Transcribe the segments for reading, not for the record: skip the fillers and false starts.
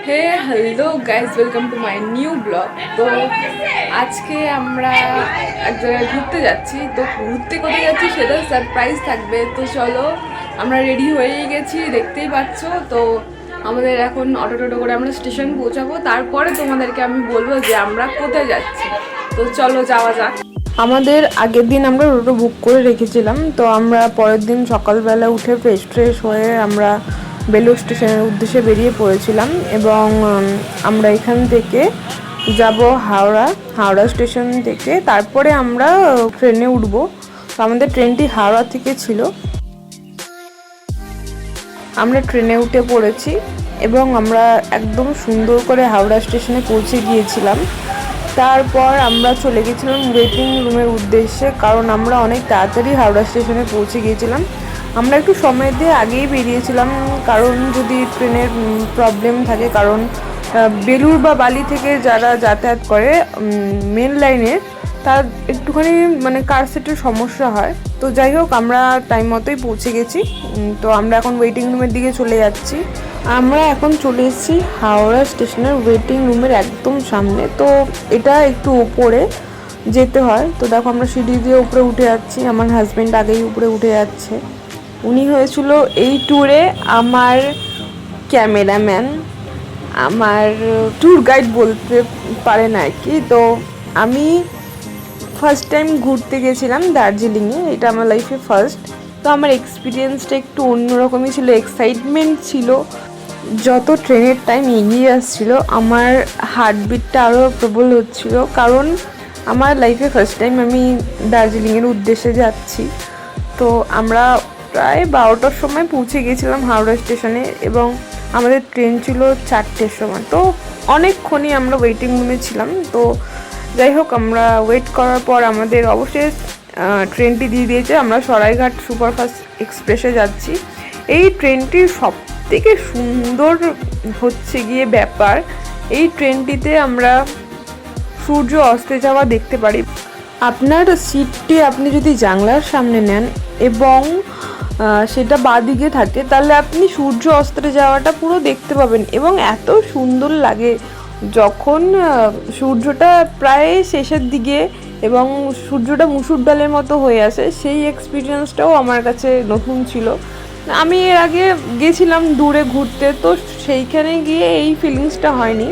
Hey hello guys, welcome to my new blog. তো আজকে আমরা এক জায়গায় ঘুরতে যাচ্ছি। তো ঘুরতে কোথায় যাচ্ছি সেটা সারপ্রাইজ থাকবে। তো চলো, আমরা রেডি হয়েই গেছি, দেখতেই পাচ্ছ। তো আমাদের এখন অটো টোটো করে আমরা স্টেশন পৌঁছাবো, তারপরে তোমাদেরকে আমি বলবো যে আমরা কোথায় যাচ্ছি। তো চলো যাওয়া যাক। আমাদের আগের দিন আমরা টোটো বুক করে রেখেছিলাম। তো আমরা পরের দিন সকালবেলা উঠে ফ্রেশ হয়ে আমরা বেলুড় স্টেশনের উদ্দেশ্যে বেরিয়ে পড়েছিলাম এবং আমরা এখান থেকে যাব হাওড়া স্টেশন থেকে। তারপরে আমরা ট্রেনে উঠব। তো আমাদের ট্রেনটি হাওড়া থেকে ছিল। আমরা ট্রেনে উঠে পড়েছি এবং আমরা একদম সুন্দর করে হাওড়া স্টেশনে পৌঁছে গিয়েছিলাম। তারপর আমরা চলে গেছিলাম ওয়েটিং রুমের উদ্দেশ্যে, কারণ আমরা অনেক তাড়াতাড়ি হাওড়া স্টেশনে পৌঁছে গিয়েছিলাম। আমরা একটু সময় দিয়ে আগেই বেরিয়েছিলাম, কারণ যদি ট্রেনের প্রবলেম থাকে, কারণ বেলুড় বা বালি থেকে যারা যাতায়াত করে মেন লাইনে, তার একটুখানি কার সিটের সমস্যা হয়। তো যাই হোক, আমরা টাইম মতোই পৌঁছে গেছি। তো আমরা এখন ওয়েটিং রুমের দিকে চলে যাচ্ছি। আমরা এখন চলে এসেছি হাওড়া স্টেশনের ওয়েটিং রুমের একদম সামনে। তো এটা একটু উপরে যেতে হয়। তো দেখো, আমরা সিঁড়ি দিয়ে উপরে উঠে যাচ্ছি। আমার হাজব্যান্ড আগেই উপরে উঠে যাচ্ছে। উনি হয়েছিল এই ট্যুরে আমার ক্যামেরাম্যান, আমার ট্যুর গাইড বলতে পারেন আর কি। তো আমি ফার্স্ট টাইম ঘুরতে গেছিলাম দার্জিলিংয়ে, এটা আমার লাইফে ফার্স্ট। তো আমার এক্সপিরিয়েন্সটা একটু অন্যরকমই ছিল, এক্সাইটমেন্ট ছিল। যত ট্রেনের টাইম এগিয়ে আসছিল, আমার হার্টবিটটা আরও প্রবল হচ্ছিল, কারণ আমার লাইফে ফার্স্ট টাইম আমি দার্জিলিংয়ের উদ্দেশ্যে যাচ্ছি। তো আমরা প্রায় 12টার সময় পৌঁছে গিয়েছিলাম হাওড়া স্টেশনে এবং আমাদের ট্রেন ছিল 4টের সময়। তো অনেকক্ষণই আমরা ওয়েটিং রুমে ছিলাম। তো যাই হোক, আমরা ওয়েট করার পর আমাদের অবশ্যই ট্রেনটি দিয়ে দিয়েছে। আমরা সরাইঘাট সুপারফাস্ট এক্সপ্রেসে যাচ্ছি। এই ট্রেনটির সব থেকে সুন্দর হচ্ছে গিয়ে ব্যাপার, এই ট্রেনটিতে আমরা সূর্য অস্তে যাওয়া দেখতে পারি। আপনার সিটটি আপনি যদি জানলার সামনে নেন এবং সেটা বাঁদিকে থাকে, তাহলে আপনি সূর্য অস্তে যাওয়াটা পুরো দেখতে পাবেন। এবং এত সুন্দর লাগে যখন সূর্যটা প্রায় শেষের দিকে এবং সূর্যটা মুসুর ডালের মতো হয়ে আসে, সেই এক্সপিরিয়েন্সটাও আমার কাছে নতুন ছিল। আমি এর আগে গেছিলাম দূরে ঘুরতে, তো সেইখানে গিয়ে এই ফিলিংসটা হয়নি।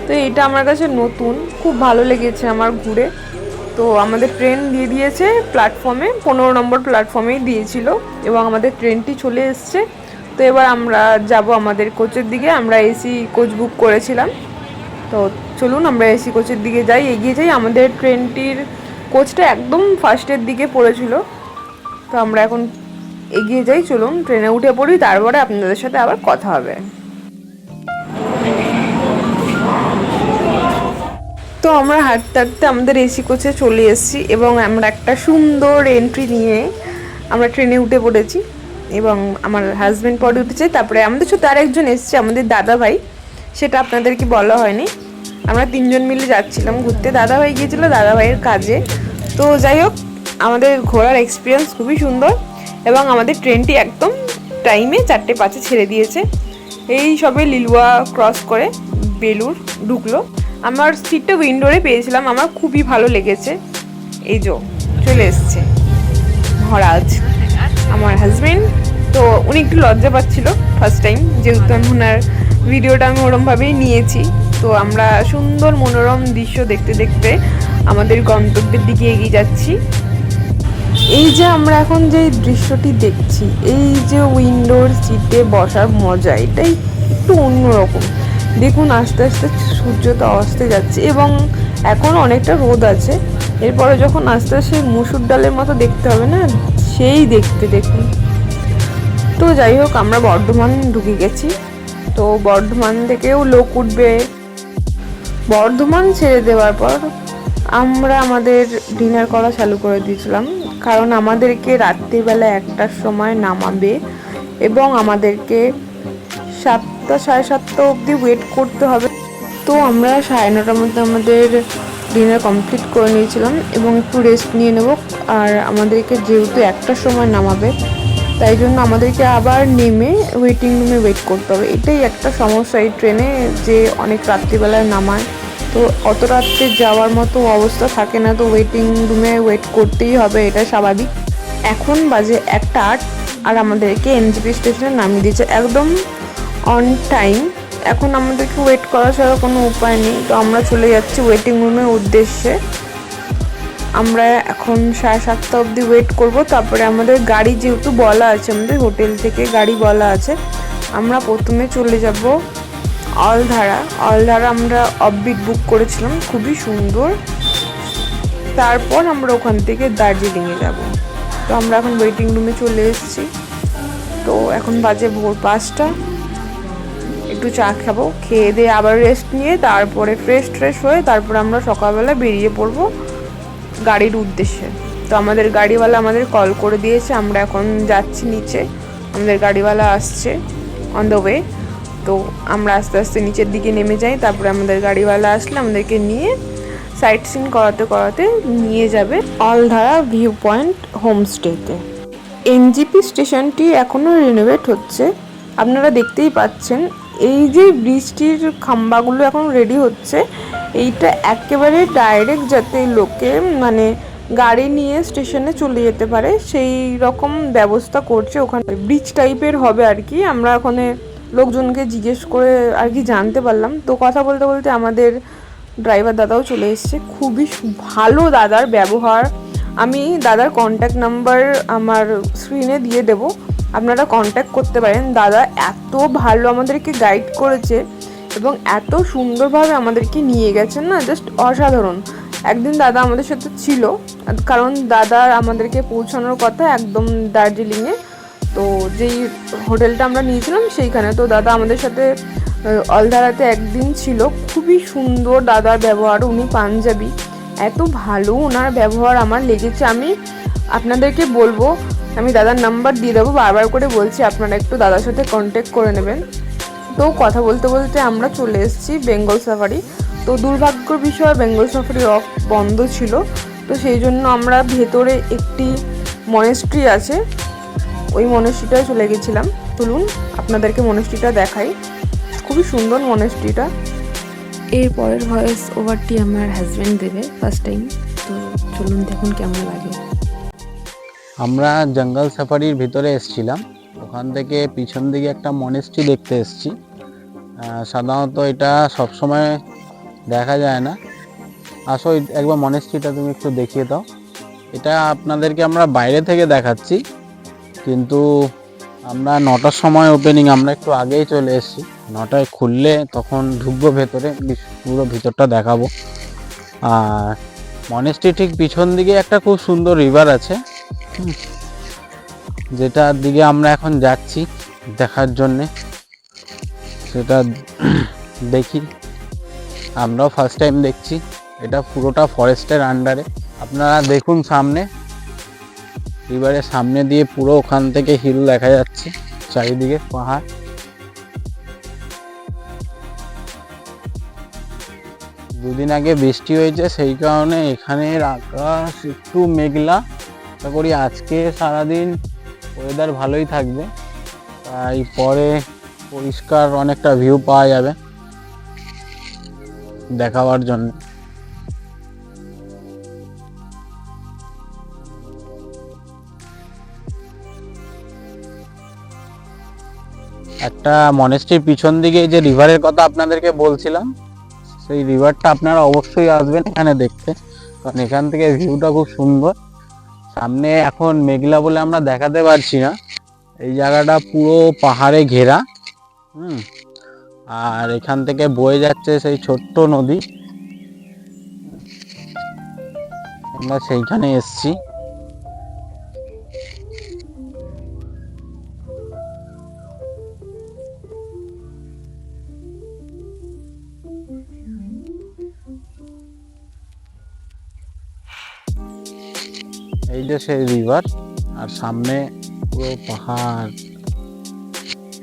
তো এটা আমার কাছে নতুন, খুব ভালো লেগেছে আমার ঘুরে। তো আমাদের ট্রেন দিয়ে দিয়েছে প্ল্যাটফর্মে, 15 নম্বর প্ল্যাটফর্মেই দিয়েছিল এবং আমাদের ট্রেনটি চলে এসছে। তো এবার আমরা যাব আমাদের কোচের দিকে। আমরা এসি কোচ বুক করেছিলাম। তো চলুন আমরা এসি কোচের দিকে এগিয়ে যাই। আমাদের ট্রেনটির কোচটা একদম ফার্স্টের দিকে পড়েছিল। তো আমরা এখন এগিয়ে যাই, চলুন ট্রেনে উঠে পড়ি, তারপরে আপনাদের সাথে আবার কথা হবে। তো আমরা হাঁটতে হাঁটতে আমাদের এসি কোচে চলে এসেছি এবং আমরা একটা সুন্দর এন্ট্রি নিয়ে আমরা ট্রেনে উঠে পড়েছি এবং আমার হাজব্যান্ড পরে উঠেছে। তারপরে আমাদের সাথে আরেকজন এসেছে, আমাদের দাদা ভাই, সেটা আপনাদেরকে বলা হয়নি। আমরা 3জন মিলে যাচ্ছিলাম ঘুরতে। দাদা ভাই গিয়েছিল দাদা ভাইয়ের কাজে। তো যাই হোক, আমাদের ঘোরার এক্সপিরিয়েন্স খুবই সুন্দর এবং আমাদের ট্রেনটি একদম টাইমে 4:05 ছেড়ে দিয়েছে। এই সবে লিলুয়া ক্রস করে বেলুড় ঢুকলো। আমার সিটটা উইন্ডোরে পেয়েছিলাম, আমার খুবই ভালো লেগেছে। এই যে চলে এসছে মহারাজ, আমার হাজব্যান্ড। তো উনি একটু লজ্জা পাচ্ছিল ফার্স্ট টাইম, যেহেতু আমি ওনার ভিডিওটা আমি ওরমভাবেই নিয়েছি। তো আমরা সুন্দর মনোরম দৃশ্য দেখতে দেখতে আমাদের গন্তব্যের দিকে এগিয়ে যাচ্ছি। এই যে আমরা এখন যে দৃশ্যটি দেখছি, এই যে উইন্ডোর সিটে বসার মজা, এটাই একটু অন্যরকম। দেখুন, আস্তে আস্তে সূর্যটা অস্তে যাচ্ছে এবং এখন অনেকটা রোদ আছে। এরপরে যখন আস্তে আস্তে মুসুর ডালের মতো দেখতে হবে না, সেই দেখতে দেখুন। তো যাই হোক, আমরা বর্ধমান ঢুকে গেছি। তো বর্ধমান থেকেও লোক উঠবে। বর্ধমান ছেড়ে দেওয়ার পর আমরা আমাদের ডিনার করা চালু করে দিয়েছিলাম, কারণ আমাদেরকে রাত্রিবেলা 1টার সময় নামাবে এবং আমাদেরকে 7টা 7:30 অবধি ওয়েট করতে হবে। তো আমরা 9:30টার মধ্যে আমাদের ডিনার কমপ্লিট করে নিয়েছিলাম এবং একটু রেস্ট নিয়ে নেব। আর আমাদেরকে যেহেতু 1টার সময় নামাবে, তাই জন্য আমাদেরকে আবার নেমে ওয়েটিং রুমে ওয়েট করতে হবে। এটাই একটা সমস্যা এই ট্রেনে, যে অনেক রাত্রিবেলায় নামায়, তো অত রাত্রে যাওয়ার মতো অবস্থা থাকে না, তো ওয়েটিং রুমে ওয়েট করতেই হবে, এটা স্বাভাবিক। এখন বাজে 1:08 আর আমাদেরকে এনজেপি স্টেশনে নামিয়ে দিয়েছে একদম অন টাইম। এখন আমাদেরকে ওয়েট করা ছাড়া কোনো উপায় নেই, তো আমরা চলে যাচ্ছি ওয়েটিং রুমের উদ্দেশ্যে। আমরা এখন 7:30 অবধি ওয়েট করব, তারপরে আমাদের গাড়ি যেহেতু বলা আছে, আমাদের হোটেল থেকে গাড়ি বলা আছে, আমরা প্রথমে চলে যাব অলধারা। আমরা অফবিট বুক করেছিলাম, খুবই সুন্দর। তারপর আমরা ওখান থেকে দার্জিলিংয়ে যাব। তো আমরা এখন ওয়েটিং রুমে চলে এসেছি। তো এখন বাজে ভোর 5টা। একটু চা খাবো, খেয়ে দিয়ে আবার রেস্ট নিয়ে তারপরে ফ্রেশ হয়ে তারপর আমরা সকালবেলা বেরিয়ে পড়বো গাড়ির উদ্দেশ্যে। তো আমাদের গাড়িওয়ালা আমাদের কল করে দিয়েছে, আমরা এখন যাচ্ছি নিচে, আমাদের গাড়িওয়ালা আসছে অন দ্য ওয়ে। তো আমরা আস্তে আস্তে নিচের দিকে নেমে যাই, তারপরে আমাদের গাড়িওয়ালা আসলে আমাদেরকে নিয়ে সাইট সিন করাতে নিয়ে যাবে অলধারা ভিউ পয়েন্ট হোমস্টেতে। এনজেপি স্টেশনটি এখনও রিনোভেট হচ্ছে, আপনারা দেখতেই পাচ্ছেন। এই যে ব্রিজটির খাম্বাগুলো এখন রেডি হচ্ছে, এইটা একেবারে ডাইরেক্ট যাতে লোকে মানে গাড়ি নিয়ে স্টেশনে চলে যেতে পারে সেই রকম ব্যবস্থা করছে। ওখানে ব্রিজ টাইপের হবে আর কি। আমরা ওখানে লোকজনকে জিজ্ঞেস করে আর কি জানতে পারলাম। তো কথা বলতে বলতে আমাদের ড্রাইভার দাদাও চলে এসছে, খুবই ভালো দাদার ব্যবহার। আমি দাদার কন্ট্যাক্ট নাম্বার আমার স্ক্রিনে দিয়ে দেব, আপনারা কন্ট্যাক্ট করতে পারেন। দাদা এত ভালো আমাদেরকে গাইড করেছে এবং এত সুন্দরভাবে আমাদেরকে নিয়ে গেছেন না, জাস্ট অসাধারণ। একদিন দাদা আমাদের সাথে ছিল, কারণ দাদার আমাদেরকে পৌঁছানোর কথা একদম দার্জিলিংয়ে, তো যেই হোটেলটা আমরা নিয়েছিলাম সেইখানে। তো দাদা আমাদের সাথে অলধারাতে একদিন ছিল, খুবই সুন্দর দাদার ব্যবহার। উনি পাঞ্জাবি, এত ভালো ওনার ব্যবহার আমার লেগেছে। আমি আপনাদেরকে বলবো, আমি দাদার নাম্বার দিয়ে দেবো, বারবার করে বলছি আপনারা একটু দাদার সাথে কন্ট্যাক্ট করে নেবেন। তো কথা বলতে বলতে আমরা চলে এসেছি বেঙ্গল সাফারি। তো দুর্ভাগ্যর বিষয় বেঙ্গল সাফারি বন্ধ ছিল, তো সেই জন্য আমরা ভেতরে একটি মনেস্ট্রি আছে, ওই মনেস্ট্রিটায় চলে গেছিলাম। চলুন আপনাদেরকে মনেস্ট্রিটা দেখাই, খুবই সুন্দর মনেস্ট্রিটা। এর পরের ভয়েস ওভারটি আমার হাজব্যান্ড দেবে ফার্স্ট টাইম, তো চলুন দেখুন কেমন লাগে। আমরা জঙ্গল সাফারির ভিতরে এসেছিলাম, ওখান থেকে পিছন দিকে একটা মনেস্ট্রি দেখতে এসেছি। সাধারণত এটা সবসময় দেখা যায় না। আসো একবার মনেস্ট্রিটা তুমি একটু দেখিয়ে দাও। এটা আপনাদেরকে আমরা বাইরে থেকে দেখাচ্ছি, কিন্তু আমরা 9টার সময় ওপেনিং, আমরা একটু আগেই চলে এসেছি। 9টায় খুললে তখন ঢুকবো ভেতরে, পুরো ভিতরটা দেখাবো। আর মনেস্ট্রি ঠিক পিছন দিকে একটা খুব সুন্দর রিভার আছে, যেটার দিকে আমরা এখন যাচ্ছি দেখার জন্যে। সেটা দেখি, আমরাও ফার্স্ট টাইম দেখছি। এটা পুরোটা ফরেস্টের আন্ডারে। আপনারা দেখুন সামনে, রিভারের সামনে দিয়ে পুরো ওখান থেকে হিল দেখা যাচ্ছে, চারিদিকে পাহাড়। দুদিন আগে বৃষ্টি হয়েছে, সেই কারণে এখানের আকাশ একটু মেঘলা। আশা করি আজকে সারাদিন ওয়েদার ভালোই থাকবে, তাই পরে পরিষ্কার অনেকটা ভিউ পাওয়া যাবে দেখাবার জন্য। একটা মনেস্ট্রির পিছন দিকে যে রিভারের কথা আপনাদেরকে বলছিলাম, সেই রিভারটা আপনারা অবশ্যই আসবেন এখানে দেখতে, কারণ এখান থেকে ভিউটা খুব সুন্দর। সামনে এখন মেঘলা বলে আমরা দেখাতে পারছি না। এই জায়গাটা পুরো পাহাড়ে ঘেরা, আর এখান থেকে বয়ে যাচ্ছে সেই ছোট্ট নদী। আমরা সেইখানে এসছি। এই যে সেই রিভার, আর সামনে পুরো পাহাড়।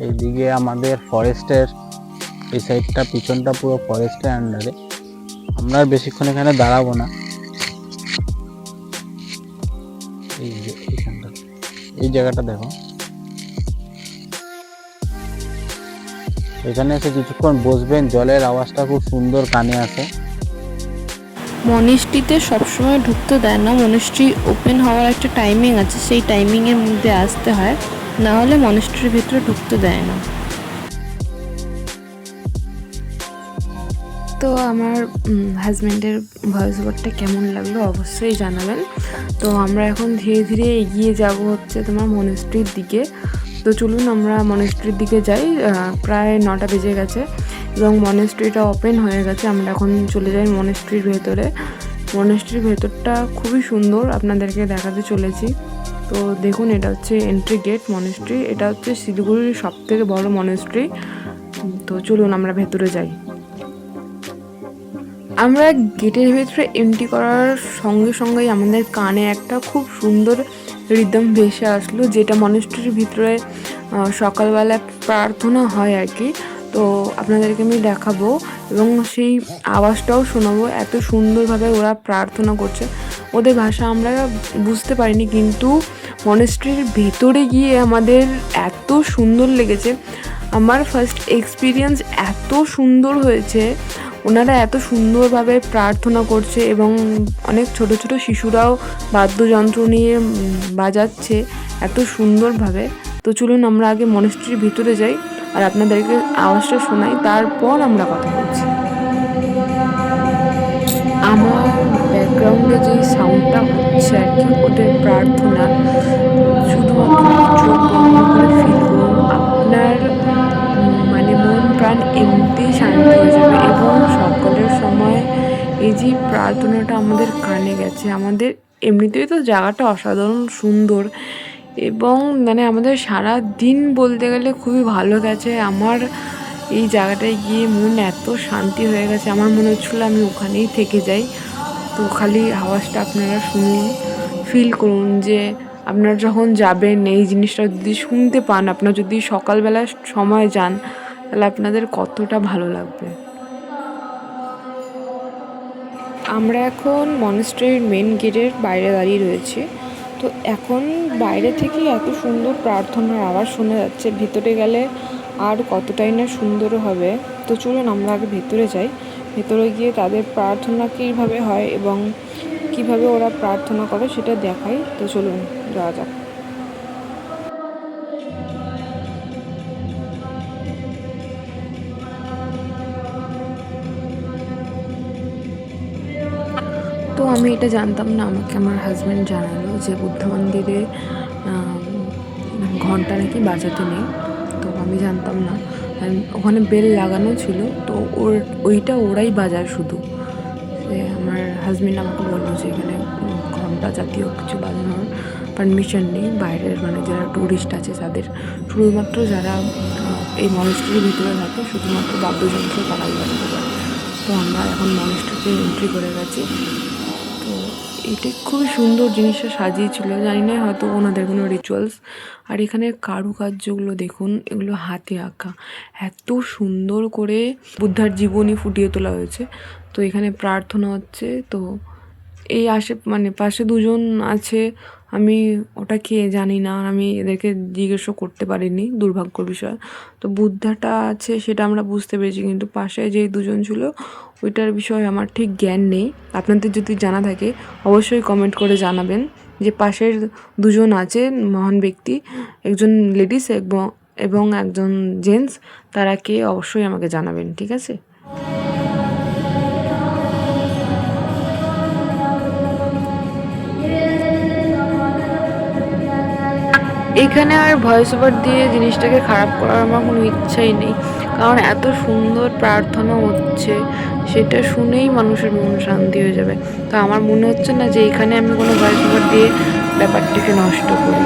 এইদিকে আমাদের ফরেস্টের এই সাইডটা, পিছনটা পুরো ফরেস্টের আন্ডারে। আমরা বেশিক্ষণ এখানে দাঁড়াবো না। এই যে এইখানটা, এই জায়গাটা দেখো, এখানে এসে কিছুক্ষণ বসবেন, জলের আওয়াজটা খুব সুন্দর কানে আসে। মনিস্ট্রিতে সবসময় ঢুকতে দেয় না, মনিস্ট্রি ওপেন হওয়ার একটা টাইমিং আছে, সেই টাইমিংয়ের মধ্যে আসতে হয়, না হলে মনিস্ট্রির ভিতরে ঢুকতে দেয় না। তো আমার হাজব্যান্ডের ভয়েস ওভারটা কেমন লাগলো অবশ্যই জানাবেন। তো আমরা এখন ধীরে ধীরে এগিয়ে যাব হচ্ছে তোমার মনিস্ট্রির দিকে। তো চলুন আমরা মনিস্ট্রির দিকে যাই। প্রায় 9টা বেজে গেছে এবং মনিস্ট্রিটা ওপেন হয়ে গেছে। আমরা এখন চলে যাই মনিস্ট্রির ভেতরে। মনিস্ট্রির ভেতরটা খুবই সুন্দর, আপনাদেরকে দেখাতে চলেছি। তো দেখুন, এটা হচ্ছে এন্ট্রি গেট মনিস্ট্রি। এটা হচ্ছে শিলিগুড়ির সবথেকে বড় মনিস্ট্রি। তো চলুন আমরা ভেতরে যাই। আমরা গেটের ভেতরে এন্ট্রি করার সঙ্গে সঙ্গেই আমাদের কানে একটা খুব সুন্দর রিদম ভেসে আসলো, যেটা মনিস্ট্রির ভিতরে সকালবেলা প্রার্থনা হয় আর কি। তো আপনাদেরকে আমি দেখাবো এবং সেই আওয়াজটাও শোনাবো। এত সুন্দরভাবে ওরা প্রার্থনা করছে, ওদের ভাষা আমরা বুঝতে পারিনি, কিন্তু মনিস্ট্রির ভেতরে গিয়ে আমাদের এত সুন্দর লেগেছে। আমার ফার্স্ট এক্সপিরিয়েন্স এত সুন্দর হয়েছে, ওনারা এত সুন্দরভাবে প্রার্থনা করছে এবং অনেক ছোট ছোট শিশুরাও বাদ্যযন্ত্র নিয়ে বাজাচ্ছে এত সুন্দরভাবে। তো চলুন আমরা আগে মনিস্ট্রির ভিতরে যাই আর আপনাদেরকে আওয়াজটা শোনাই, তারপর আমরা কথা বলছি। আমার ব্যাকগ্রাউন্ডে যে সাউন্ডটা হচ্ছে আর কি, ওদের প্রার্থনা, শুধুমাত্র চোখ বন্ধ করে ফিল করুন, আপনার মানে মন প্রাণ এমনিতেই শান্ত হয়ে যাবে। এবং সকলের সময় এই যে প্রার্থনাটা আমাদের কানে গেছে, আমাদের এমনিতেই তো জায়গাটা অসাধারণ সুন্দর এবং মানে আমাদের সারা দিন বলতে গেলে খুবই ভালো গেছে। আমার এই জায়গাটায় গিয়ে মন এত শান্তি হয়ে গেছে, আমার মনে হচ্ছিলো আমি ওখানেই থেকে যাই। তো খালি আওয়াজটা আপনারা শুনুন, ফিল করুন যে আপনারা যখন যাবেন এই জিনিসটা যদি শুনতে পান, আপনারা যদি সকালবেলা সময় যান, তাহলে আপনাদের কতটা ভালো লাগবে। আমরা এখন মনিস্ট্রির মেন গেটের বাইরে দাঁড়িয়ে রয়েছি। তো এখন বাইরে থেকে এত সুন্দর প্রার্থনার আওয়াজ শোনা যাচ্ছে, ভিতরে গেলে আর কতটাই না সুন্দর হবে। তো চলুন আমরা আগে ভেতরে যাই, ভেতরে গিয়ে তাদের প্রার্থনা কীভাবে হয় এবং কিভাবে ওরা প্রার্থনা করে সেটা দেখাই। তো চলুন যাওয়া যাক। তো আমি এটা জানতাম না, আমাকে আমার হাজব্যান্ড জানালো যে বুদ্ধ মন্দিরে ঘন্টা নাকি বাজাতে নেই। তো আমি জানতাম না, ওখানে বেল লাগানো ছিল, তো ওইটা ওরাই বাজায় শুধু। সে আমার হাজব্যান্ড আমাকে বললো যে এখানে ঘন্টা জাতীয় কিছু বাজানোর পারমিশন নেই, বাইরের মানে যারা টুরিস্ট আছে তাদের, শুধুমাত্র যারা এই মনিস্ট্রির ভিতরে থাকে শুধুমাত্র বাদ্যযন্ত্র তারাই বাজাতে পারে। তো আমরা এখন মনিস্ট্রিতে এন্ট্রি করে গেছি। তো এটা খুবই সুন্দর জিনিসটা সাজিয়েছিল, জানি না হয়তো ওনাদের কোনো রিচুয়ালস। আর এখানে কারুকার্যগুলো দেখুন, এগুলো হাতে আঁকা, এত সুন্দর করে বুদ্ধার জীবনী ফুটিয়ে তোলা হয়েছে। তো এখানে প্রার্থনা হচ্ছে। তো এই মানে পাশে দুজন আছে, আমি ওটা কে জানি না, আমি এদেরকে জিজ্ঞেসও করতে পারিনি, দুর্ভাগ্যর বিষয়। তো বুদ্ধাটা আছে সেটা আমরা বুঝতে পেরেছি, কিন্তু পাশে যেই দুজন ছিল ওইটার বিষয়ে আমার ঠিক জ্ঞান নেই। আপনাদের যদি জানা থাকে অবশ্যই কমেন্ট করে জানাবেন যে পাশের দুজন আছে মহান ব্যক্তি, একজন লেডিস এবং একজন জেন্টস, তারা কে অবশ্যই আমাকে জানাবেন, ঠিক আছে? এখানে আর ভয়েস ওভার দিয়ে জিনিসটাকে খারাপ করার আমার কোনো ইচ্ছাই নেই, কারণ এত সুন্দর প্রার্থনা হচ্ছে, সেটা শুনেই মানুষের মন শান্তি হয়ে যাবে। তো আমার মনে হচ্ছে না যে এখানে আমি কোনো ভয়েস ওভার দিয়ে ব্যাপারটাকে নষ্ট করি।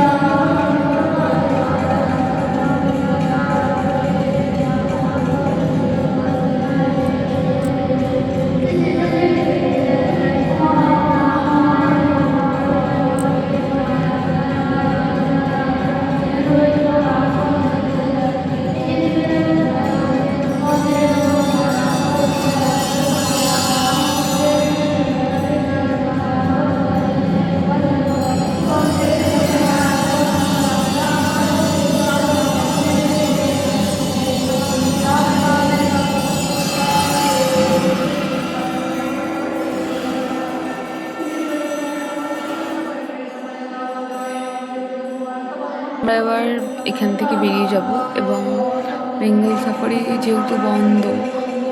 আমরা এবার এখান থেকে বেরিয়ে যাব এবং বেঙ্গল সাফারি যেহেতু বন্ধ,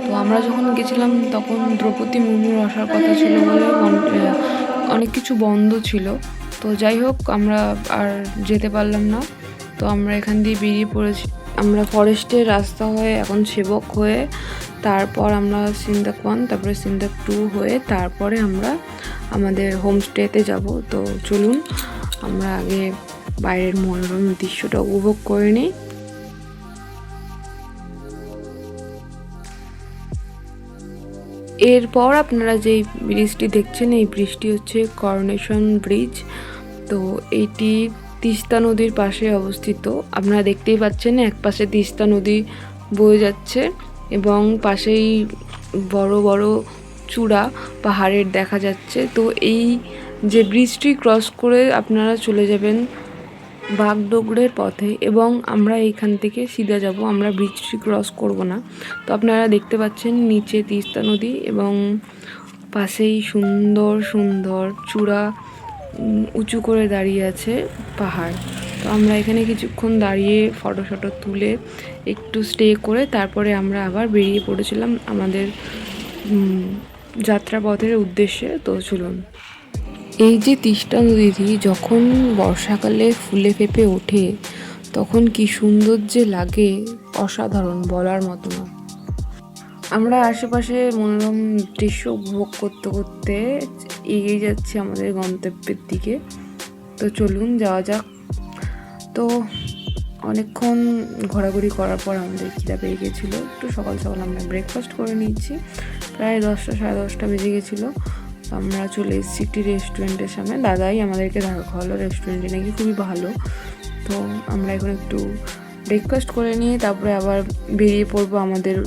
তো আমরা যখন গেছিলাম তখন দ্রৌপদী মুর্মুর আসার কথা ছিল বলে অনেক কিছু বন্ধ ছিল। তো যাই হোক, আমরা আর যেতে পারলাম না। তো আমরা এখান দিয়ে বেরিয়ে পড়েছি। আমরা ফরেস্টের রাস্তা হয়ে এখন সেবক হয়ে, তারপর আমরা সিন্দাক 1, তারপরে সিন্দাক 2 হয়ে তারপরে আমরা আমাদের হোমস্টেতে যাব। তো চলুন আমরা আগে বাইরের মনোরম দৃশ্যটা উপভোগ করে নিই। এরপর আপনারা যেই ব্রিজটি দেখছেন, এই ব্রিজটি হচ্ছে করোনেশন ব্রিজ। তো এইটি তিস্তা নদীর পাশে অবস্থিত। আপনারা দেখতেই পাচ্ছেন এক পাশে তিস্তা নদী বয়ে যাচ্ছে এবং পাশেই বড় বড় চূড়া পাহাড়ের দেখা যাচ্ছে। তো এই যে ব্রিজটি ক্রস করে আপনারা চলে যাবেন বাগডোগরের পথে এবং আমরা এইখান থেকে সিধা যাব, আমরা ব্রিজটি ক্রস করব না। তো আপনারা দেখতে পাচ্ছেন নিচে তিস্তা নদী এবং পাশেই সুন্দর সুন্দর চূড়া উঁচু করে দাঁড়িয়ে আছে পাহাড়। তো আমরা এখানে কিছুক্ষণ দাঁড়িয়ে ফটো তুলে একটু স্টে করে তারপরে আমরা আবার বেরিয়ে পড়েছিলাম আমাদের যাত্রাপথের উদ্দেশ্যে। তো চলুন, এই যে তিস্তা নদীটি যখন বর্ষাকালে ফুলে ফেঁপে ওঠে তখন কি সুন্দর যে লাগে, অসাধারণ, বলার মতো না। আমরা আশেপাশে মনোরম দৃশ্য উপভোগ করতে করতে এগিয়ে যাচ্ছি আমাদের গন্তব্যের দিকে। তো চলুন যাওয়া যাক। তো অনেকক্ষণ ঘোরাঘুরি করার পর আমাদের খিদা পেয়ে গেছিলো। একটু সকাল সকাল আমরা ব্রেকফাস্ট করে নিয়েছি, প্রায় 10টা সাড়ে 10টা বেজে গেছিলো। আমরা চলে এসেছি একটি রেস্টুরেন্টের সামনে। দাদাই আমাদেরকে দেখা হলো, রেস্টুরেন্টে নাকি খুবই ভালো। তো আমরা এখন একটু ব্রেকফাস্ট করে নিয়ে তারপরে আবার বেরিয়ে পড়বো আমাদের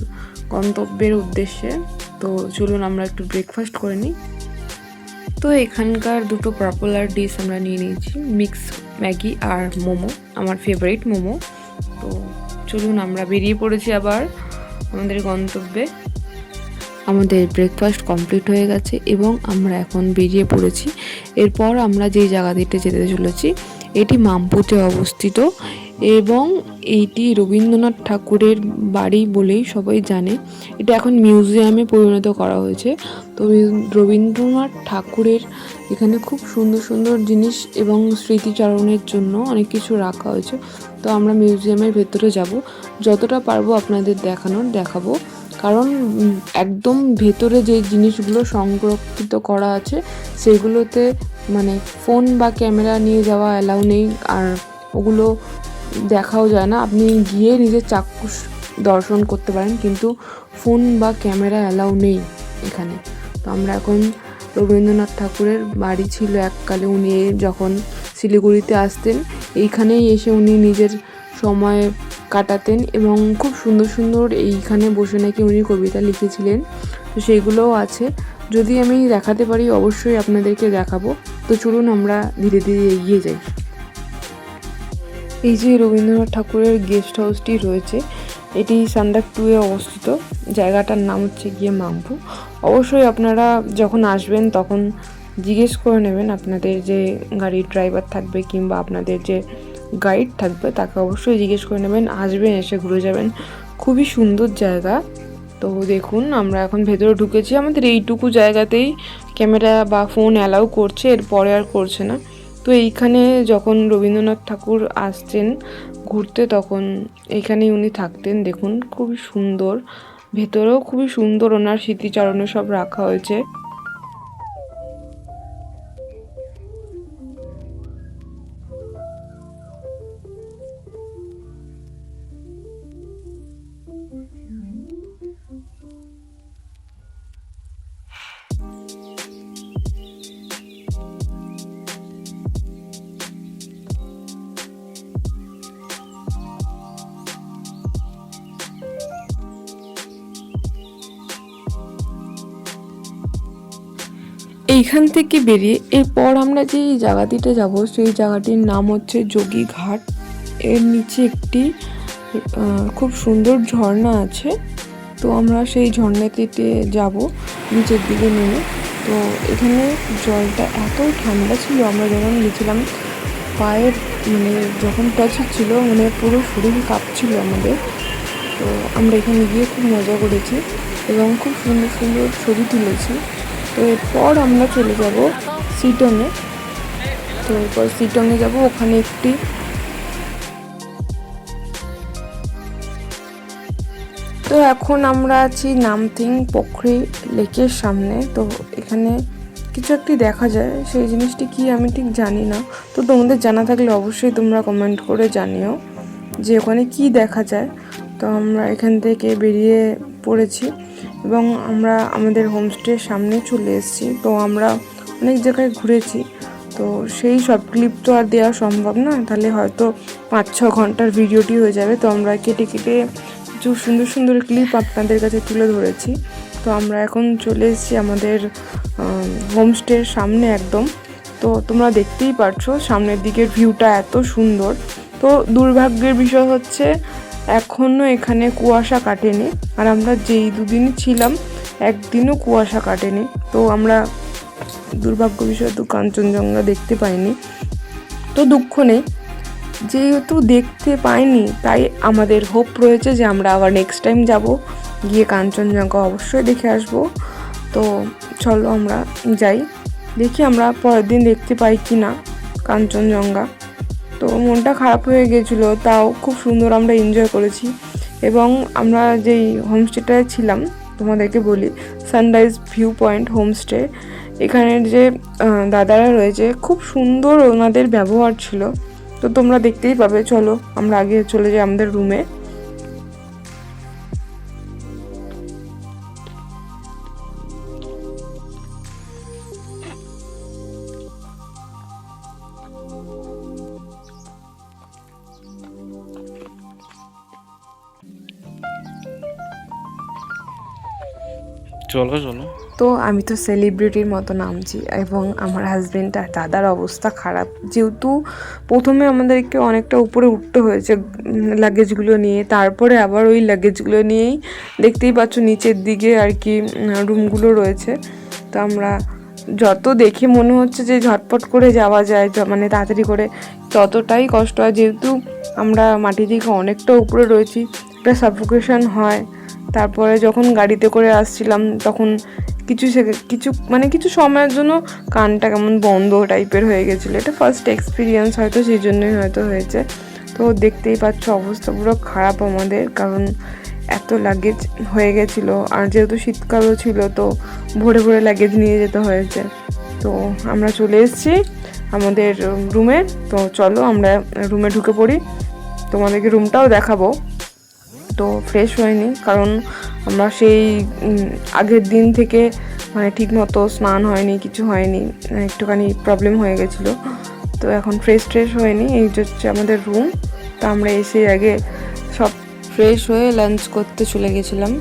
গন্তব্যের উদ্দেশ্যে। তো চলুন আমরা একটু ব্রেকফাস্ট করে নিই। তো এখানকার দুটো পপুলার ডিশ আমরা নিয়ে নিয়েছি, মিক্স ম্যাগি আর মোমো, আমার ফেভারিট মোমো। তো চলুন আমরা বেরিয়ে পড়েছি আবার আমাদের গন্তব্যে। আমাদের ব্রেকফাস্ট কমপ্লিট হয়ে গেছে এবং আমরা এখন বেরিয়ে পড়েছি। এরপর আমরা যেই জায়গাটিতে যেতে চলেছি এটি মামপুতে অবস্থিত এবং এইটি রবীন্দ্রনাথ ঠাকুরের বাড়ি বলেই সবাই জানে। এটা এখন মিউজিয়ামে পরিণত করা হয়েছে। তো রবীন্দ্রনাথ ঠাকুরের এখানে খুব সুন্দর সুন্দর জিনিস এবং স্মৃতিচারণের জন্য অনেক কিছু রাখা হয়েছে। তো আমরা মিউজিয়ামের ভেতরে যাব, যতটা পারবো আপনাদের দেখাবো, কারণ একদম ভেতরে যে জিনিসগুলো সংরক্ষিত করা আছে সেগুলোতে মানে ফোন বা ক্যামেরা নিয়ে যাওয়া অ্যালাউ নেই, আর ওগুলো দেখাও যায় না। আপনি গিয়ে নিজের চাক্ষুষ দর্শন করতে পারেন, কিন্তু ফোন বা ক্যামেরা অ্যালাউ নেই এখানে। তো আমরা এখন রবীন্দ্রনাথ ঠাকুরের বাড়ি ছিল এককালে, উনি যখন শিলিগুড়িতে আসতেন এইখানেই এসে উনি নিজের সময় কাটাতেন এবং খুব সুন্দর সুন্দর এইখানে বসে নাকি উনি কবিতা লিখেছিলেন। তো সেইগুলোও আছে, যদি আমি দেখাতে পারি অবশ্যই আপনাদেরকে দেখাবো। তো চলুন আমরা ধীরে ধীরে এগিয়ে যাই। এই যে রবীন্দ্রনাথ ঠাকুরের গেস্ট হাউসটি রয়েছে, এটি সান্দাক 2-এ অবস্থিত। জায়গাটার নাম হচ্ছে গিয়ে মামপু। অবশ্যই আপনারা যখন আসবেন তখন জিজ্ঞেস করে নেবেন আপনাদের যে গাড়ির ড্রাইভার থাকবে কিংবা আপনাদের যে গাইড থাকবে তাকে অবশ্যই জিজ্ঞেস করে নেবেন, আসবেন এসে ঘুরে যাবেন। খুবই সুন্দর জায়গা। তো দেখুন আমরা এখন ভেতরে ঢুকেছি, আমাদের এইটুকু জায়গাতেই ক্যামেরা বা ফোন অ্যালাউ করছে, এরপরে আর করছে না। তো এইখানে যখন রবীন্দ্রনাথ ঠাকুর আসতেন ঘুরতে তখন এইখানেই উনি থাকতেন। দেখুন খুবই সুন্দর, ভেতরেও খুবই সুন্দর, ওনার স্মৃতিচারণে সব রাখা হয়েছে। এইখান থেকে বেরিয়ে এরপর আমরা যে জায়গাটিতে যাব সেই জায়গাটির নাম হচ্ছে যোগী ঘাট। এর নিচে একটি খুব সুন্দর ঝর্ণা আছে। তো আমরা সেই ঝর্ণাটিতে যাব নিচের দিকে নেমে। তো এখানে জলটা এত ঠান্ডা ছিল, আমরা যখন গেছিলাম পায়ের মানে যখন টাচ হচ্ছিল মানে পুরো শরীর কাঁপছিল আমাদের। তো আমরা এখানে গিয়ে খুব মজা করেছি এবং খুব সুন্দর সুন্দর ছবি তুলেছি। তো এরপর আমরা চলে যাব সিটংয়ে। তো এরপর সিটংয়ে যাব, ওখানে একটি তো এখন আমরা আছি নামথিং পোখরি লেকের সামনে। তো এখানে কিছু একটি দেখা যায়, সেই জিনিসটি কি আমি ঠিক জানি না। তো তোমাদের জানা থাকলে অবশ্যই তোমরা কমেন্ট করে জানিও যে ওখানে কি দেখা যায়। তো আমরা এখান থেকে বেরিয়ে পড়েছি এবং আমরা আমাদের হোমস্টের সামনে চলে এসেছি। তো আমরা অনেক জায়গায় ঘুরেছি, তো সেই সব ক্লিপ তো আর দেওয়া সম্ভব না, তাহলে হয়তো 5-6 ঘন্টার ভিডিওটি হয়ে যাবে। তো আমরা কেটে কেটে কিছু সুন্দর সুন্দর ক্লিপ আপনাদের কাছে তুলে ধরেছি। তো আমরা এখন চলে এসেছি আমাদের হোমস্টের সামনে একদম। তো তোমরা দেখতেই পারছো সামনের দিকের ভিউটা এত সুন্দর। তো দুর্ভাগ্যের বিষয় হচ্ছে এখনও এখানে কুয়াশা কাটেনি, আর আমরা যেই দুদিনই ছিলাম একদিনও কুয়াশা কাটেনি। তো আমরা দুর্ভাগ্য বিষয় তো কাঞ্চনজঙ্ঘা দেখতে পাইনি। তো দুঃখ নেই, যেহেতু দেখতে পাইনি তাই আমাদের হোপ রয়েছে যে আমরা আবার নেক্সট টাইম যাব, গিয়ে কাঞ্চনজঙ্ঘা অবশ্যই দেখে আসব। তো চলো আমরা যাই, দেখি আমরা পরের দিন দেখতে পাই কি না কাঞ্চনজঙ্ঘা। তো মনটা খারাপ হয়ে গেছিলো, তাও খুব সুন্দর আমরা এনজয় করেছি। এবং আমরা যেই হোমস্টেটায় ছিলাম তোমাদেরকে বলি, সানরাইজ ভিউ পয়েন্ট হোমস্টে, এখানের যে দাদারা রয়েছে খুব সুন্দর, ওনাদের ব্যবহার ছিল। তো তোমরা দেখতেই পাবে। চলো আমরা আগে চলে যাই আমাদের রুমে। চলো চলো। তো আমি তো সেলিব্রিটির মতো নামছি এবং আমার হাজবেন্ড আর দাদার অবস্থা খারাপ, যেহেতু প্রথমে আমাদেরকে অনেকটা উপরে উঠতে হয়েছে লাগেজগুলো নিয়ে, তারপরে আবার ওই লাগেজগুলো নিয়েই দেখতেই পাচ্ছ নিচের দিকে আর কি রুমগুলো রয়েছে। তো আমরা যত দেখে মনে হচ্ছে যে ঝটপট করে যাওয়া যায়, মানে তাড়াতাড়ি করে, ততটাই কষ্ট হয়। যেহেতু আমরা মাটি থেকে অনেকটা উপরে রয়েছি, একটা সাফোকেশন হয়। তারপরে যখন গাড়িতে করে আসছিলাম তখন কিছু সময়ের জন্য কানটা কেমন বন্ধ টাইপের হয়ে গেছিলো। এটা ফার্স্ট এক্সপিরিয়েন্স হয়তো, সেই জন্যই হয়তো হয়েছে। তো দেখতেই পাচ্ছ অবস্থা পুরো খারাপ আমাদের, কারণ এত লাগেজ হয়ে গেছিলো। আর যেহেতু শীতকালও ছিল, তো ভরে ভরে লাগেজ নিয়ে যেতে হয়েছে। তো আমরা চলে এসেছি আমাদের রুমে। তো চলো আমরা রুমে ঢুকে পড়ি, তোমাদেরকে রুমটাও দেখাবো। তো ফ্রেশ হয়নি, কারণ আমরা সেই আগের দিন থেকে মানে ঠিক মতো স্নান হয়নি, কিছু হয়নি, একটুখানি প্রবলেম হয়ে গেছিলো। তো এখন ফ্রেশ হয়নি। এই হচ্ছে আমাদের রুম। তো আমরা এসে আগে সব ফ্রেশ হয়ে লাঞ্চ করতে চলে গেছিলাম।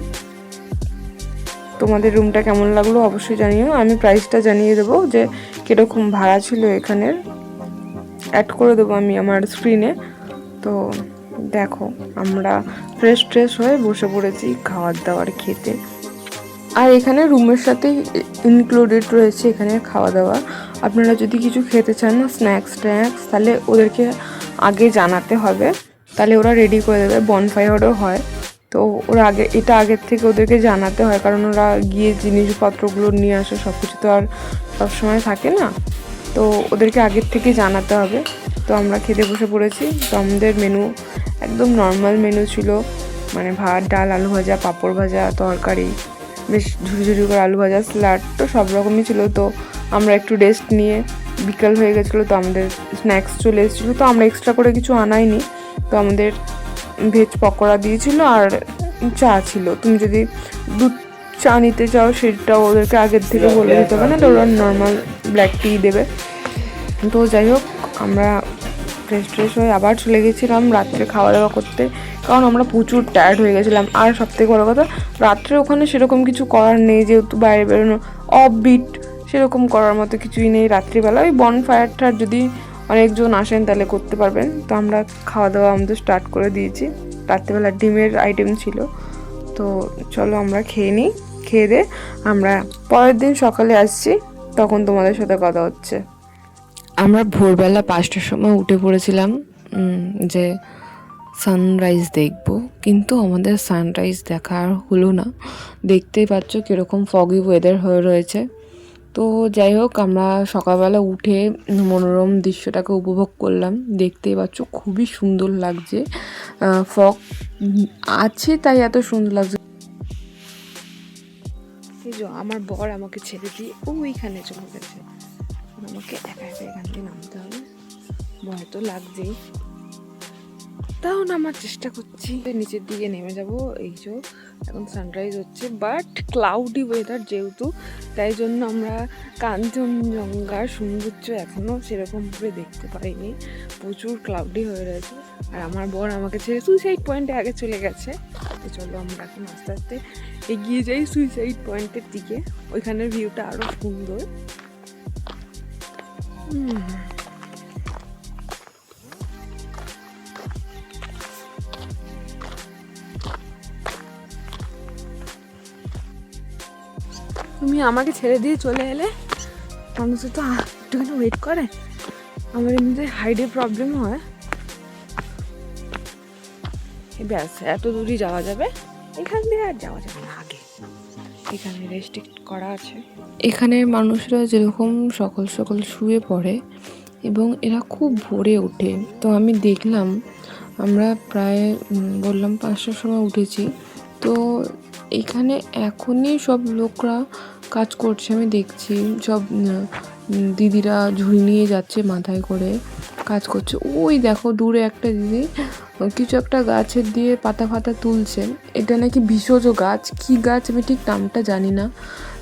তোমাদের রুমটা কেমন লাগলো অবশ্যই জানিও। আমি প্রাইসটা জানিয়ে দেবো যে কীরকম ভাড়া ছিল এখানের, অ্যাড করে দেবো আমি আমার স্ক্রিনে। তো দেখো আমরা ফ্রেশ হয়ে বসে পড়েছি খাবার দাবার খেতে। আর এখানে রুমের সাথে ইনক্লুডেড রয়েছে এখানে খাওয়া দাওয়া। আপনারা যদি কিছু খেতে চান না, স্ন্যাক্স তাহলে ওদেরকে আগে জানাতে হবে, তাহলে ওরা রেডি করে দেবে। বনফায়ারও হয়, তো ওরা আগের থেকে ওদেরকে জানাতে হয়, কারণ ওরা গিয়ে জিনিসপত্রগুলো নিয়ে আসে, সব কিছু তো আর সবসময় থাকে না। তো ওদেরকে আগের থেকে জানাতে হবে। তো আমরা খেতে বসে পড়েছি। তো আমাদের মেনু একদম নর্মাল মেনু ছিল, মানে ভাত, ডাল, আলু ভাজা, পাঁপড় ভাজা, তরকারি, বেশ ঝুড়ি করে আলু ভাজা, স্যালাড, তো সব রকমই ছিল। তো আমরা একটু রেস্ট নিয়ে বিকাল হয়ে গেছিলো, তো আমাদের স্ন্যাক্স চলে এসেছিলো। তো আমরা এক্সট্রা করে কিছু আনাইনি। তো আমাদের ভেজ পকোড়া দিয়েছিল আর চা ছিল। তুমি যদি দুধ চা নিতে চাও সেটাও ওদেরকে আগের থেকে বলে দিতে হবে, না তো ওরা নর্মাল ব্ল্যাক টি দেবে। তো যাই হোক, আমরা ফ্রেশ হয়ে আবার চলে গেছিলাম রাত্রে খাওয়া দাওয়া করতে, কারণ আমরা প্রচুর টায়ার্ড হয়ে গেছিলাম। আর সবথেকে বড়ো কথা, রাত্রে ওখানে সেরকম কিছু করার নেই, যেহেতু বাইরে বেরোনো অফবিট, সেরকম করার মতো কিছুই নেই রাত্রিবেলা। ওই বনফায়ারটা যদি অনেকজন আসেন তাহলে করতে পারবেন। তো আমরা খাওয়া দাওয়া আমাদের স্টার্ট করে দিয়েছি। রাত্রিবেলা ডিমের আইটেম ছিল। তো চলো আমরা খেয়ে নিই, খেয়ে আমরা পরের দিন সকালে আসছি, তখন তোমাদের সাথে কথা হচ্ছে। আমরা ভোরবেলা 5টার সময় উঠে পড়েছিলাম যে সানরাইজ দেখব, কিন্তু আমাদের সানরাইজ দেখা আর হলো না। দেখতেই পাচ্ছ কীরকম ফগি ওয়েদার হয়ে রয়েছে। তো যাই হোক, আমরা সকালবেলা উঠে মনোরম দৃশ্যটাকে উপভোগ করলাম। দেখতেই পাচ্ছ খুবই সুন্দর লাগছে, ফগ আছে তাই এত সুন্দর লাগছে। এই যে আমার বর আমাকে ছেড়ে দিয়ে ওইখানে চলে গেছে, আমাকে একা একা এখান থেকে নামতে হবে। ভয় তো লাগছেই, তাও নামার চেষ্টা করছি। নিচের দিকে নেমে যাব। এই যে এখন সানরাইজ হচ্ছে, বাট ক্লাউডি ওয়েদার যেহেতু, তাই জন্য আমরা কাঞ্চনজঙ্ঘার সৌন্দর্য এখনও সেরকমভাবে দেখতে পাইনি। প্রচুর ক্লাউডি হয়ে রয়েছে। আর আমার বর আমাকে ছেড়ে সুইসাইড পয়েন্টে আগে চলে গেছে। তো চলো আমরা এখন আস্তে আস্তে এগিয়ে যাই সুইসাইড পয়েন্টের দিকে। ওইখানের ভিউটা আরও সুন্দর। তুমি আমাকে ছেড়ে দিয়ে চলে এলে, মানুষ তো একটুখানি ওয়েট করে। আমার এমনিতে হাইডে প্রবলেম হয়। ব্যাস এত দূরই যাওয়া যাবে, এখান দিয়ে আর যাওয়া যাবে না। আগে এখানে রেস্ট্রিক্ট করা আছে। এখানে মানুষরা যেরকম সকাল সকাল শুয়ে পড়ে এবং এরা খুব ভোরে ওঠে। তো আমি দেখলাম, আমরা প্রায় বললাম 5টার সময় উঠেছি। তো এখানে এখনই সব লোকরা কাজ করছে। আমি দেখছি সব দিদিরা ঝুড়ি নিয়ে যাচ্ছে মাথায় করে, কাজ করছে। ওই দেখো দূরে একটা দিদি কিছু একটা গাছের দিয়ে পাতা ফাতা তুলছে। এটা নাকি ভেষজ গাছ, কি গাছ আমি ঠিক নামটা জানি না।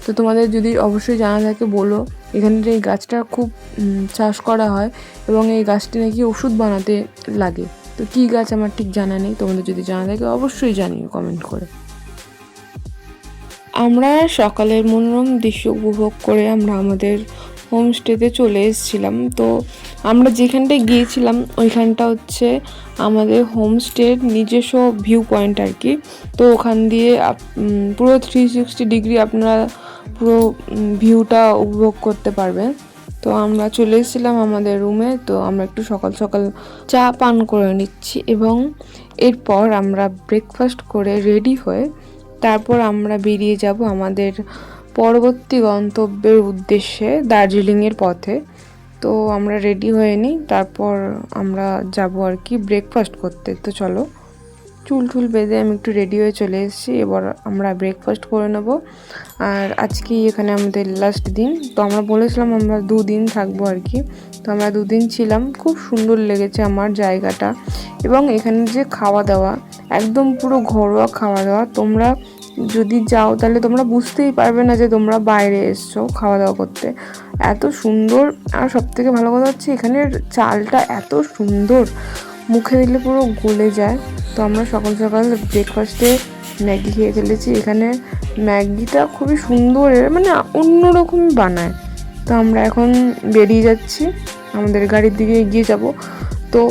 তো তোমাদের যদি অবশ্যই জানা থাকে বলো। এখানে এই গাছটা খুব চাষ করা হয় এবং এই গাছটি নাকি ওষুধ বানাতে লাগে। তো কী গাছ আমার ঠিক জানা নেই, তোমাদের যদি জানা থাকে অবশ্যই জানিও কমেন্ট করে। আমরা সকালের মনোরম দৃশ্য উপভোগ করে আমরা আমাদের হোমস্টেতে চলে এসেছিলাম। তো আমরা যেখানটায় গিয়েছিলাম ওইখানটা হচ্ছে আমাদের হোমস্টের নিজস্ব ভিউ পয়েন্ট আর কি। তো ওখান দিয়ে পুরো 360 ডিগ্রি আপনারা পুরো ভিউটা উপভোগ করতে পারবেন। তো আমরা চলে এসেছিলাম আমাদের রুমে। তো আমরা একটু সকাল সকাল চা পান করে নিচ্ছি এবং এরপর আমরা ব্রেকফাস্ট করে রেডি হয়ে তারপর আমরা বেরিয়ে যাব আমাদের পরবর্তী গন্তব্যের উদ্দেশ্যে, দার্জিলিংয়ের পথে। তো আমরা রেডি হয়ে নিই, তারপর আমরা যাব আর কি ব্রেকফাস্ট করতে। তো চলো, চুল টুল বেঁধে আমি একটু রেডি হয়ে চলে এসেছি। এবার আমরা ব্রেকফাস্ট করে নেব। আর আজকে এখানে আমাদের লাস্ট দিন। তো আমরা বলেছিলাম আমরা 2 দিন থাকবো আর কি। তো আমরা 2 দিন ছিলাম। খুব সুন্দর লেগেছে আমার জায়গাটা এবং এখানে যে খাওয়া দাওয়া একদম পুরো ঘরোয়া খাওয়া দাওয়া। তোমরা যদি যাও তাহলে তোমরা বুঝতেই পারবে না যে তোমরা বাইরে এসছো খাওয়া দাওয়া করতে। এত সুন্দর। আর সবথেকে ভালো কথা হচ্ছে এখানের চালটা এত সুন্দর, মুখে দিলে পুরো গলে যায়। তো আমরা সকাল সকাল ব্রেকফাস্টে ম্যাগি খেয়ে ফেলেছি। এখানে ম্যাগিটা খুবই সুন্দর, মানে অন্যরকমই বানায়। তো আমরা এখন বেরিয়ে যাচ্ছি, আমাদের গাড়ির দিকে এগিয়ে যাব। তো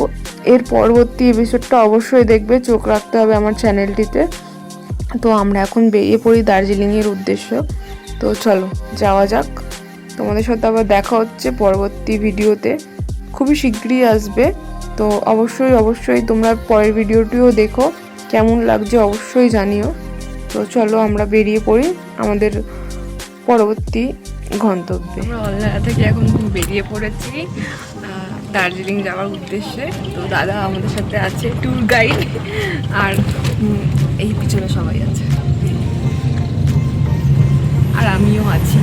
এর পরবর্তী এপিসোডটা অবশ্যই দেখবে, চোখ রাখতে হবে আমার চ্যানেলটিতে। তো আমরা এখন বেরিয়ে পড়ি দার্জিলিংয়ের উদ্দেশ্য। তো চলো যাওয়া যাক। তোমাদের সাথে আবার দেখা হচ্ছে পরবর্তী ভিডিওতে, খুবই শীঘ্রই আসবে। তো অবশ্যই তোমরা পরের ভিডিওটিও দেখো, কেমন লাগছে অবশ্যই জানিও। তো চলো আমরা বেরিয়ে পড়ি আমাদের পরবর্তী গন্তব্যে। আমরা অলনাড়া থেকে এখন বেরিয়ে পড়েছি দার্জিলিং যাওয়ার উদ্দেশ্যে। তো দাদা আমাদের সাথে আছে, ট্যুর গাইড, আর এই পিছনে সবাই আছে, আর আমিও আছি।